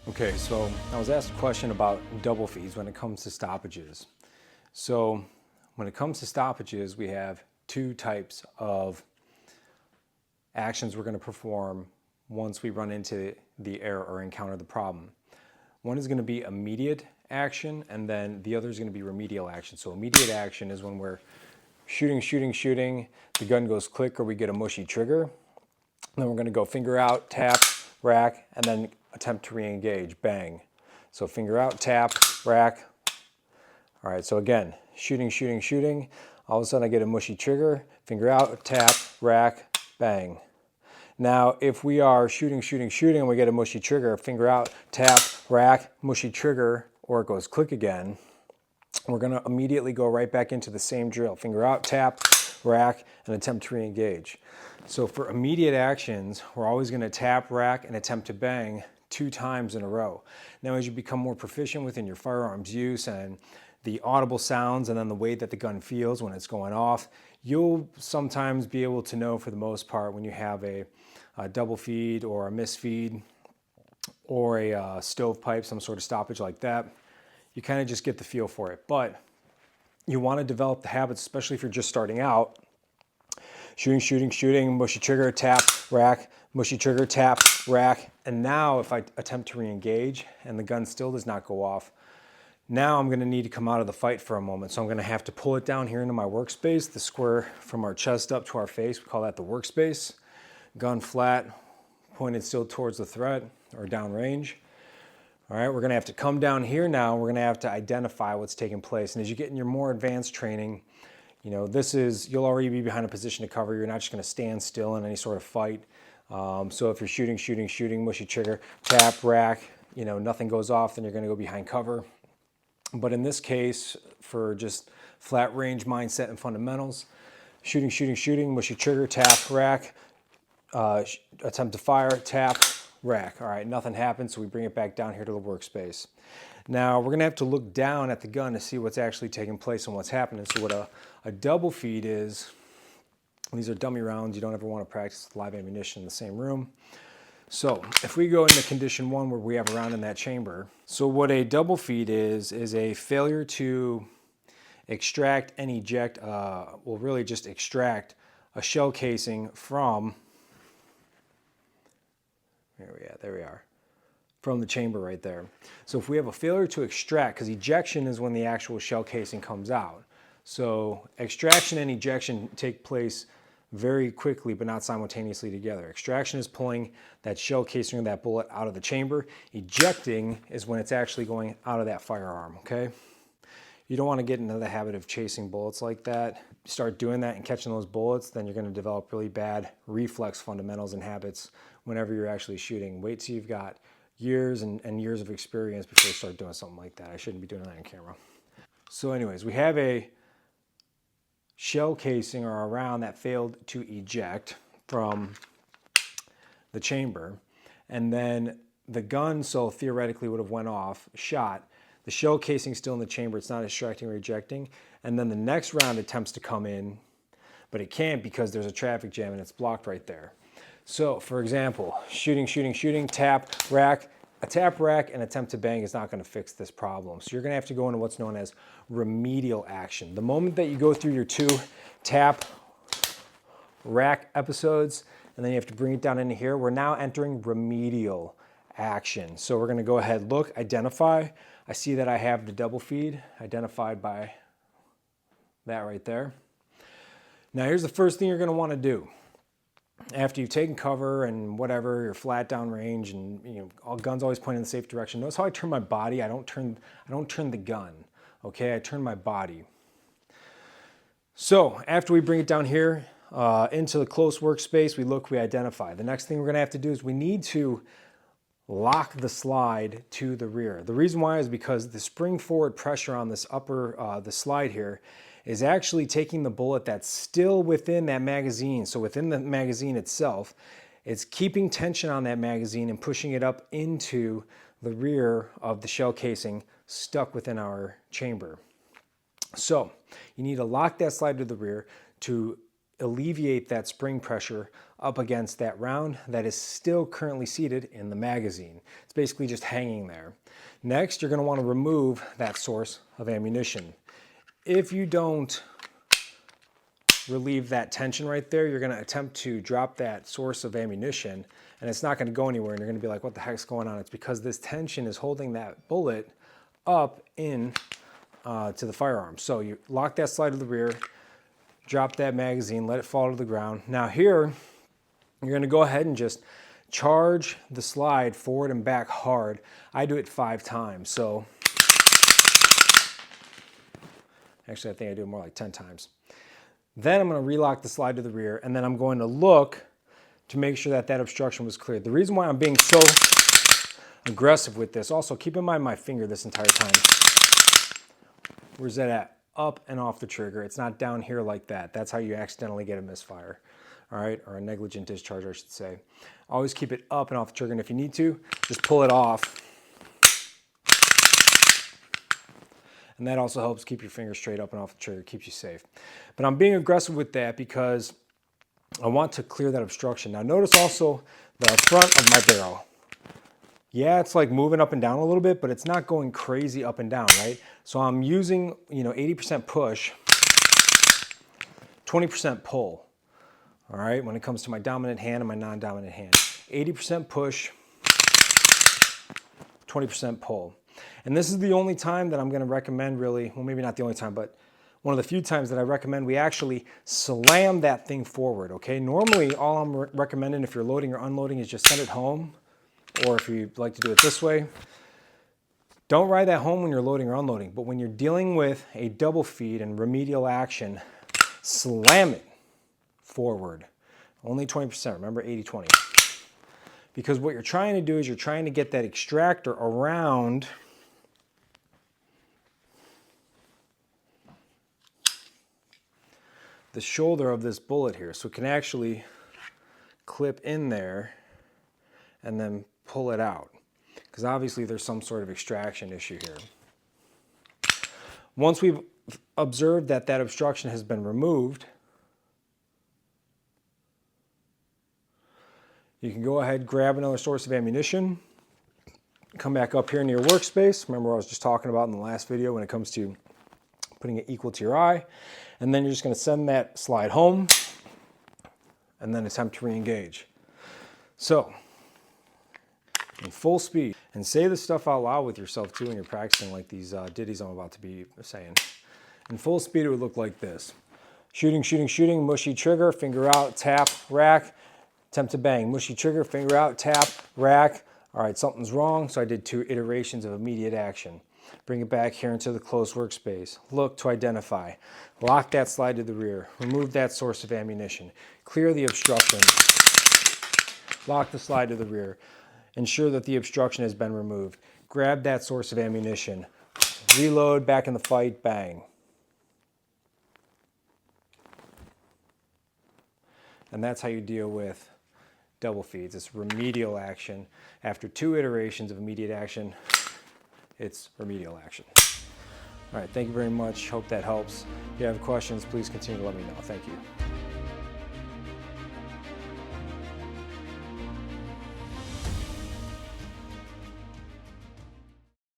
Okay, so I was asked a question about double feeds when it comes to stoppages. So when it comes to stoppages, we have two types of actions we're going to perform once we run into the error or encounter the problem. One is going to be immediate action, and then the other is going to be remedial action. So immediate action is when we're shooting, the gun goes click or we get a mushy trigger. Then we're going to go finger out, tap, rack, and then attempt to re-engage, bang. So finger out, tap, rack. All right, so again, shooting. All of a sudden I get a mushy trigger, finger out, tap, rack, bang. Now, if we are shooting, and we get a mushy trigger, finger out, tap, rack, mushy trigger, or it goes click again, we're gonna immediately go right back into the same drill. Finger out, tap, rack, and attempt to re-engage. So for immediate actions, we're always gonna tap, rack, and attempt to bang 2 times in a row. Now, as you become more proficient within your firearms use and the audible sounds and then the way that the gun feels when it's going off, you'll sometimes be able to know for the most part when you have a double feed or a misfeed or a stovepipe, some sort of stoppage like that. You kind of just get the feel for it. But you want to develop the habits, especially if you're just starting out. Shooting, mushy trigger, tap, rack, mushy trigger, tap, rack. And now if I attempt to re-engage and the gun still does not go off, now I'm going to need to come out of the fight for a moment. So I'm going to have to pull it down here into my workspace, the square from our chest up to our face. We call that the workspace. Gun flat, pointed still towards the threat or downrange. All right, we're going to have to come down here now. We're going to have to identify what's taking place. And as you get in your more advanced training, you know, you'll already be behind a position to cover. You're not just going to stand still in any sort of fight. So if you're shooting, mushy trigger, tap, rack, you know, nothing goes off, then you're going to go behind cover. But in this case, for just flat range mindset and fundamentals, shooting, mushy trigger, tap, rack, attempt to fire, tap, rack. All right, nothing happens, so we bring it back down here to the workspace. Now, we're gonna have to look down at the gun to see what's actually taking place and what's happening. So what a double feed is, these are dummy rounds. You don't ever wanna practice live ammunition in the same room. So if we go into condition 1 where we have a round in that chamber, so what a double feed is a failure to extract and eject, well really just extract a shell casing from, there we are, from the chamber right there. So if we have a failure to extract, because ejection is when the actual shell casing comes out. So extraction and ejection take place very quickly, but not simultaneously together. Extraction is pulling that shell casing or that bullet out of the chamber. Ejecting is when it's actually going out of that firearm, okay? You don't want to get into the habit of chasing bullets like that. Start doing that and catching those bullets, then you're going to develop really bad reflex fundamentals and habits whenever you're actually shooting. Wait till you've got years and years of experience before you start doing something like that. I shouldn't be doing that on camera. So anyways, we have a shell casing or a round that failed to eject from the chamber, and then the gun, so theoretically would have went off, shot. The shell casing still in the chamber, it's not extracting or ejecting, and then the next round attempts to come in, but it can't because there's a traffic jam and it's blocked right there. So for example, shooting, tap, rack. A tap, rack, and attempt to bang is not going to fix this problem. So you're going to have to go into what's known as remedial action. The moment that you go through your 2 tap, rack episodes, and then you have to bring it down into here, we're now entering remedial action. So we're going to go ahead, look, identify. I see that I have the double feed identified by that right there. Now here's the first thing you're going to want to do. After you've taken cover and whatever, you're flat down range and you know, all guns always point in the safe direction. Notice how I turn my body. I don't turn the gun. Okay, I turn my body. So after we bring it down here into the close workspace, we look, we identify. The next thing we're going to have to do is we need to lock the slide to the rear. The reason why is because the spring forward pressure on this upper, the slide here, is actually taking the bullet that's still within that magazine. So within the magazine itself, it's keeping tension on that magazine and pushing it up into the rear of the shell casing stuck within our chamber. So you need to lock that slide to the rear to alleviate that spring pressure up against that round that is still currently seated in the magazine. It's basically just hanging there. Next, you're going to want to remove that source of ammunition. If you don't relieve that tension right there, you're going to attempt to drop that source of ammunition and it's not going to go anywhere and you're going to be like, what the heck's going on? It's because this tension is holding that bullet up in to the firearm. So you lock that slide to the rear, drop that magazine, let it fall to the ground. Now here, you're going to go ahead and just charge the slide forward and back hard. I do it 5 times. So actually, I think I do it more like 10 times. Then I'm going to relock the slide to the rear, and then I'm going to look to make sure that that obstruction was cleared. The reason why I'm being so aggressive with this, also keep in mind my finger this entire time. Where's that at? Up and off the trigger. It's not down here like that. That's how you accidentally get a misfire, all right? Or a negligent discharge, I should say. Always keep it up and off the trigger, and if you need to, just pull it off. And that also helps keep your finger straight up and off the trigger, keeps you safe. But I'm being aggressive with that because I want to clear that obstruction. Now notice also the front of my barrel. Yeah, it's like moving up and down a little bit, but it's not going crazy up and down, right? So I'm using, 80% push, 20% pull, all right? When it comes to my dominant hand and my non-dominant hand. 80% push, 20% pull. And this is the only time that I'm going to recommend really, well, maybe not the only time, but one of the few times that I recommend we actually slam that thing forward, okay? Normally, all I'm recommending if you're loading or unloading is just send it home, or if you'd like to do it this way, don't ride that home when you're loading or unloading, but when you're dealing with a double feed and remedial action, slam it forward. Only 20%, remember 80-20. Because what you're trying to do is you're trying to get that extractor around the shoulder of this bullet here. So it can actually clip in there and then pull it out. Because obviously there's some sort of extraction issue here. Once we've observed that that obstruction has been removed, you can go ahead, grab another source of ammunition, come back up here into your workspace. Remember what I was just talking about in the last video when it comes to putting it equal to your eye. And then you're just going to send that slide home and then attempt to re-engage. So, in full speed, and say this stuff out loud with yourself too when you're practicing like these ditties I'm about to be saying. In full speed, it would look like this. Shooting, shooting, shooting, mushy trigger, finger out, tap, rack, attempt to bang. Mushy trigger, finger out, tap, rack. All right, something's wrong, so I did 2 iterations of immediate action. Bring it back here into the closed workspace. Look to identify. Lock that slide to the rear. Remove that source of ammunition. Clear the obstruction. Lock the slide to the rear. Ensure that the obstruction has been removed. Grab that source of ammunition. Reload, back in the fight, bang. And that's how you deal with double feeds. It's remedial action. After 2 iterations of immediate action, it's remedial action. All right, thank you very much. Hope that helps. If you have questions, please continue to let me know. Thank you.